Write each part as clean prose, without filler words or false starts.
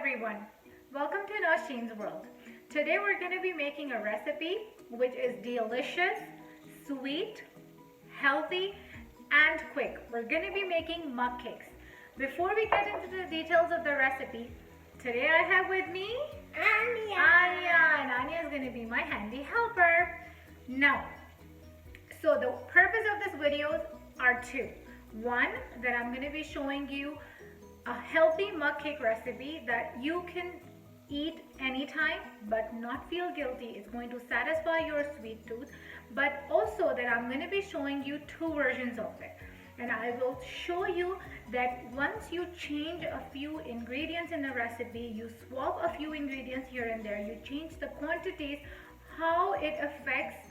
everyone. Welcome to Nosheen's World. Today we're going to be making a recipe which is delicious, sweet, healthy, and quick. We're going to be making mug cakes. Before we get into the details of the recipe, today I have with me Anya. And Anya is going to be my handy helper. Now, so the purpose of this video are two. One, that I'm going to be showing you a healthy mug cake recipe that you can eat anytime but not feel guilty. It's going to satisfy your sweet tooth. But also that I'm going to be showing you two versions of it. And I will show you that once you change a few ingredients in the recipe, you swap a few ingredients here and there, you change the quantities, how it affects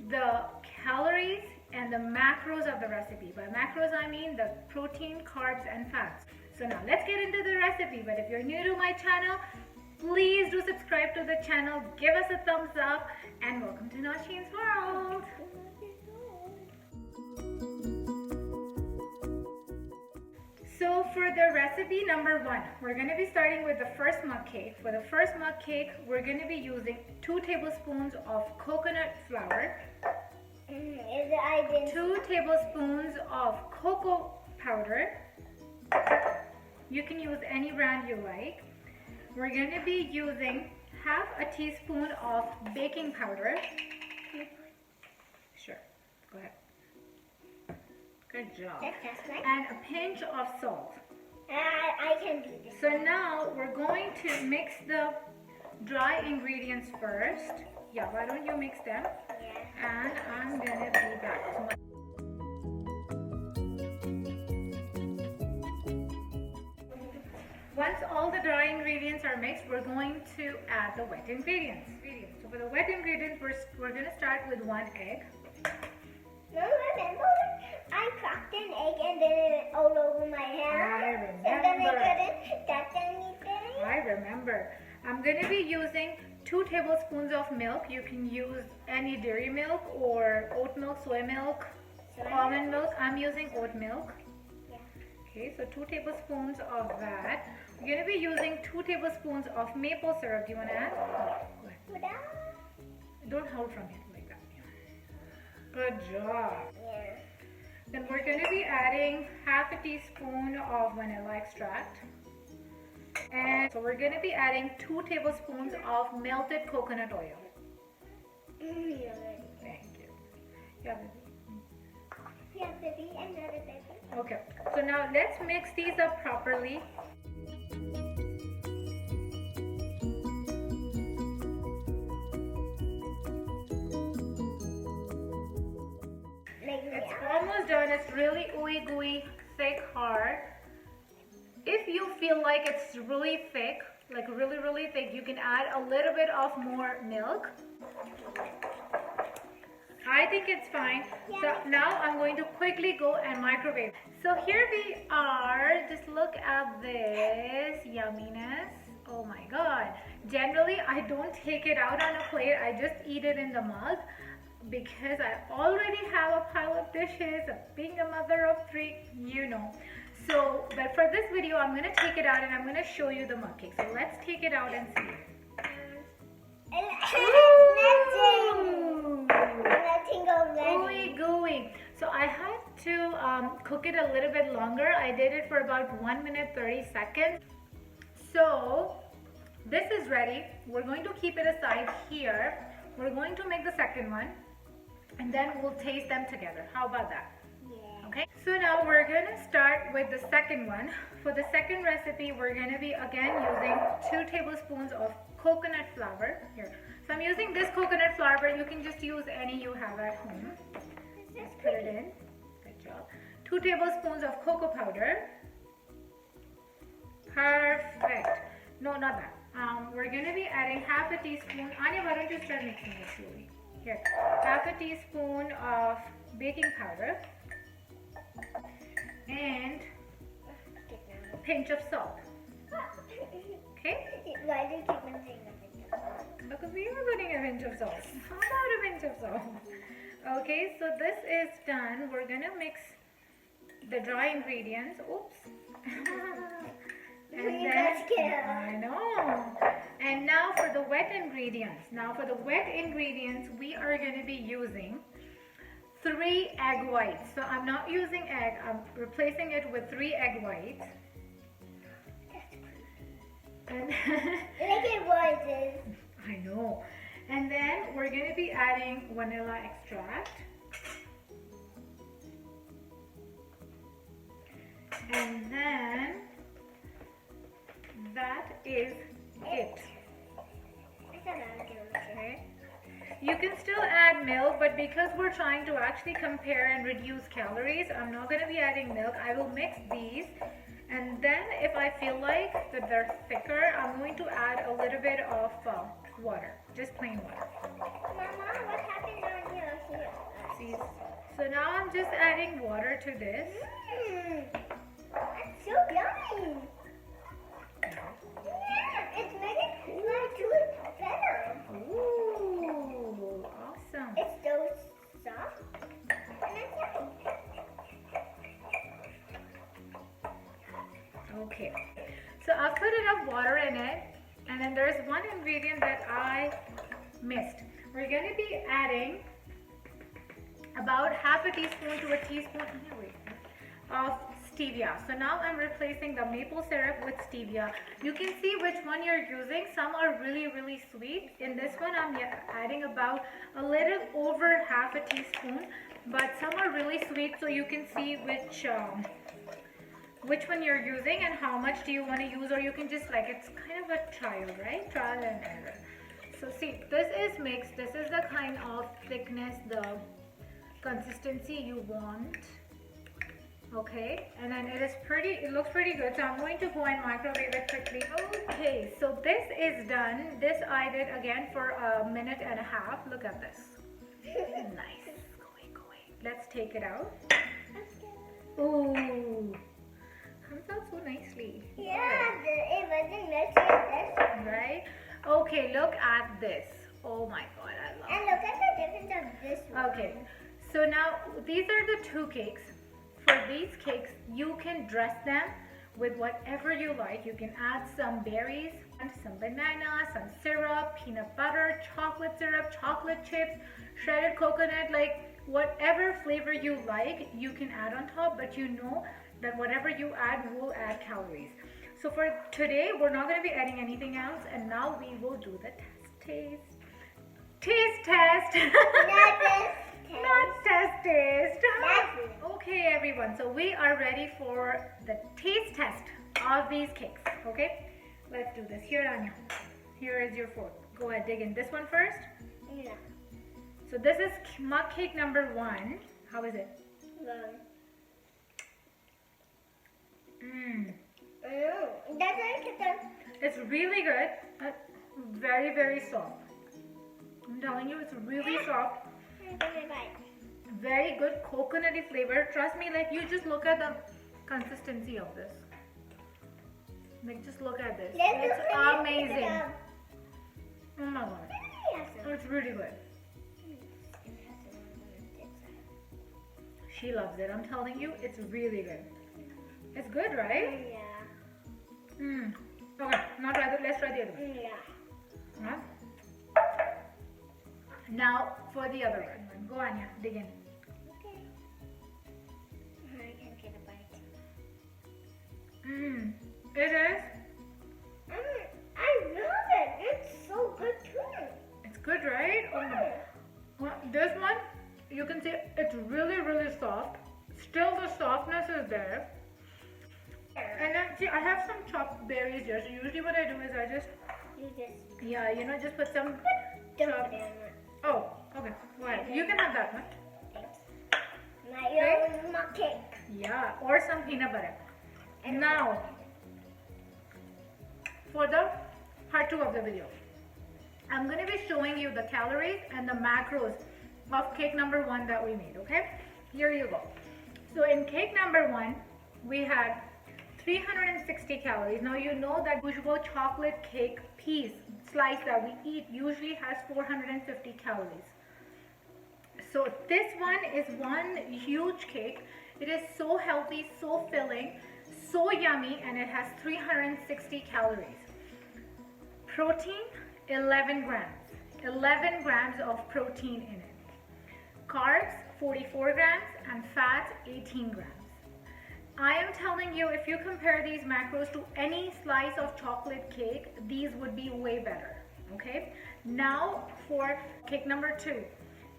the calories and the macros of the recipe. By macros I mean the protein, carbs and fats. So now let's get into the recipe. But if you're new to my channel, please do subscribe to the channel, give us a thumbs up, and welcome to Nosheen's World. So for the recipe number one, we're going to be starting with the first mug cake. For the first mug cake, we're going to be using 2 tablespoons of coconut flour, 2 tablespoons of cocoa powder. You can use any brand you like. We're going to be using half a teaspoon of baking powder. Sure, go ahead. Good job. And a pinch of salt. I can do this. So now we're going to mix the dry ingredients first. Yeah, why don't you mix them? Yeah. And I'm going to be back. Once all the dry ingredients are mixed, we're going to add the wet ingredients. So for the wet ingredients, we're going to start with 1 egg. No, remember? I cracked an egg and then it went all over my hair. And then I couldn't touch anything. I remember. I'm going to be using 2 tablespoons of milk. You can use any dairy milk or oat milk, soy milk, almond milk. I'm using oat milk. Okay, so 2 tablespoons of that. We're going to be using 2 tablespoons of maple syrup. Do you want to add? Go ahead. Don't hold from it like that. Good job. Yeah. Then we're going to be adding half a teaspoon of vanilla extract. And so we're going to be adding 2 tablespoons of melted coconut oil. Thank you. Yeah, Yeah, baby, another baby. okay, so now let's mix these up properly. It's almost done. It's really ooey gooey, thick, hard. If you feel like it's really thick, like really thick, you can add a little bit of more milk. I think it's fine. So now I'm going to quickly go and microwave. So here we are. Just look at this yumminess. Oh my god. Generally, I don't take it out on a plate. I just eat it in the mug because I already have a pile of dishes. Being a mother of 3, you know. So, but for this video, I'm going to take it out and I'm going to show you the mug cake. So let's take it out and see it. Gooey gooey. So I had to cook it a little bit longer. I did it for about 1 minute 30 seconds. So this is ready. We're going to keep it aside here. We're going to make the second one and then we'll taste them together. How about that? Yeah. Okay. So now we're going to start with the second one. For the second recipe, we're going to be again using 2 tablespoons of coconut flour. Here. So I'm using this coconut flour, but you can just use any you have at home. Let's put it in. Good job. 2 tablespoons of cocoa powder. Perfect. No, not that. We're going to be adding half a teaspoon. Anya, why don't you start mixing it slowly? Here. Half a teaspoon of baking powder. And a pinch of salt. Okay? Why do you keep on saying that? Because we are putting a pinch of salt. How about a pinch of salt? Okay, so this is done. We're going to mix the dry ingredients. Oops. And then I know. And now for the wet ingredients. Now for the wet ingredients, we are going to be using 3 egg whites. So I'm not using egg, I'm replacing it with 3 egg whites. And Look at what it is. I know. And then we're going to be adding vanilla extract. And then that is it. Okay. You can still add milk, but because we're trying to actually compare and reduce calories, I'm not going to be adding milk. I will mix these, and then if I feel like that they're thicker, I'm going to add a little bit of water, just plain water. Mama, what happened on here? See, so now I'm just adding water to this. That's so yummy. Yeah, it's making my tooth better. Ooh, awesome. It's so soft and it's yummy. Okay, so I've put enough water in it, and then there's one ingredient that I missed. We're going to be adding about half a teaspoon to a teaspoon of stevia. So now I'm replacing the maple syrup with stevia. You can see which one you're using. Some are really sweet. In this one I'm adding about a little over half a teaspoon, but some are really sweet, so you can see which one you're using and how much do you want to use, or you can just it's kind of a trial, right? Trial and error. So see, this is mixed. This is the kind of thickness, the consistency you want. Okay, and then it looks pretty good, so I'm going to go and microwave it quickly. Okay, so this is done. This I did again for a minute and a half. Look at this. Nice. Go away. Let's take it out. Ooh, comes out so nicely. Yeah, it wasn't messy as this. Right? Okay, look at this. Oh my god, I love it. And look at the difference of this one. Okay, so now these are the 2 cakes. For these cakes, you can dress them with whatever you like. You can add some berries, some banana, some syrup, peanut butter, chocolate syrup, chocolate chips, shredded coconut, whatever flavor you like, you can add on top, but you know that whatever you add will add calories. So for today, we're not going to be adding anything else, and now we will do the taste test. Not test. Okay, everyone. So we are ready for the taste test of these cakes. Okay, let's do this. Here, Anya. Here is your fork. Go ahead, dig in. This one first. Yeah. So this is mug cake number 1. How is it? Well. It's really good. Very soft. I'm telling you, it's really soft. Very good coconutty flavor. Trust me, you just look at the consistency of this. Just look at this. It's amazing. Oh my god. It's really good. She loves it. I'm telling you, it's really good. It's good, right? Yeah. Okay, let's try the other one. Yeah. Now for the other one. Go on, dig in. Okay. I can get a bite. It is. I love it. It's so good too. It's good, right? This one, you can see it's really soft. Still the softness is there. And then see, I have some chopped berries here. So usually what I do is just put some chopped. Oh, okay. Go ahead. You can have that one. My own mug cake. Yeah, or some peanut butter. And now, for the part 2 of the video, I'm going to be showing you the calories and the macros of cake number 1 that we made, okay? Here you go. So in cake number 1, we had 360 calories. Now you know that usual chocolate cake piece slice that we eat usually has 450 calories. So this one is one huge cake. It is so healthy, so filling, so yummy, and it has 360 calories. Protein, 11 grams. 11 grams of protein in it. Carbs, 44 grams, and fat, 18 grams. I am telling you, if you compare these macros to any slice of chocolate cake, these would be way better. Okay, now for cake number 2,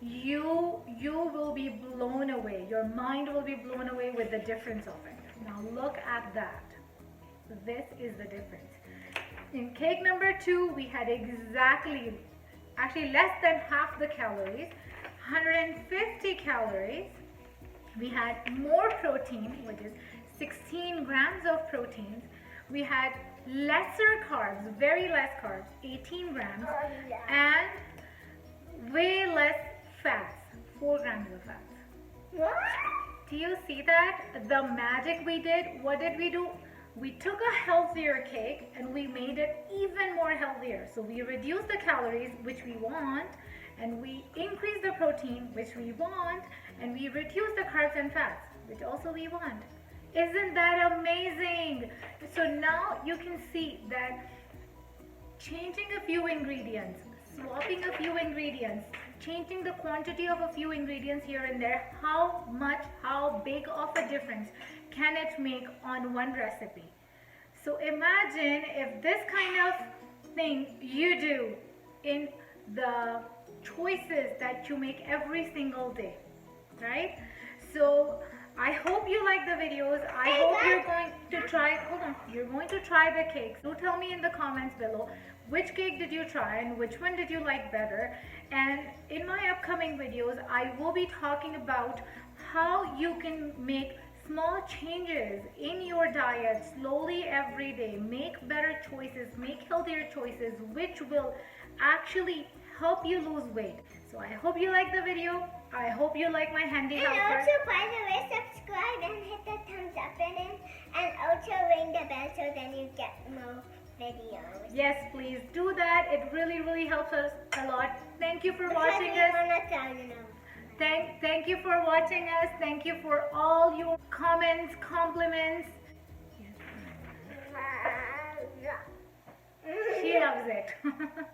you will be blown away. Your mind will be blown away with the difference of it. Now look at that. This is the difference. In cake number 2, we had actually less than half the calories, 150 calories. We had more protein, which is 16 grams of proteins. We had lesser carbs, very less carbs, 18 grams, and way less fats, 4 grams of fats. What? Do you see that? The magic we did? What did we do? We took a healthier cake and we made it even more healthier. So we reduced the calories, which we want, and we increased the protein, which we want, and we reduced the carbs and fats, which also we want. Isn't that amazing? So now you can see that changing a few ingredients, swapping a few ingredients, changing the quantity of a few ingredients here and there, how big of a difference can it make on one recipe? So imagine if this kind of thing you do in the choices that you make every single day, right? So I hope you like the videos. I hope you're going to try, you're going to try the cakes. Do tell me in the comments below, which cake did you try and which one did you like better? And in my upcoming videos, I will be talking about how you can make small changes in your diet slowly every day. Make better choices, make healthier choices, which will actually help you lose weight. So I hope you like the video. I hope you like my handy And helper. also, by the way, subscribe and hit the thumbs up button, and also ring the bell so then you get more videos. Yes, please do that. It really helps us a lot. Thank you for Because watching we us. wanna tell you now. Thank you for watching us. Thank you for all your comments, compliments. She loves it.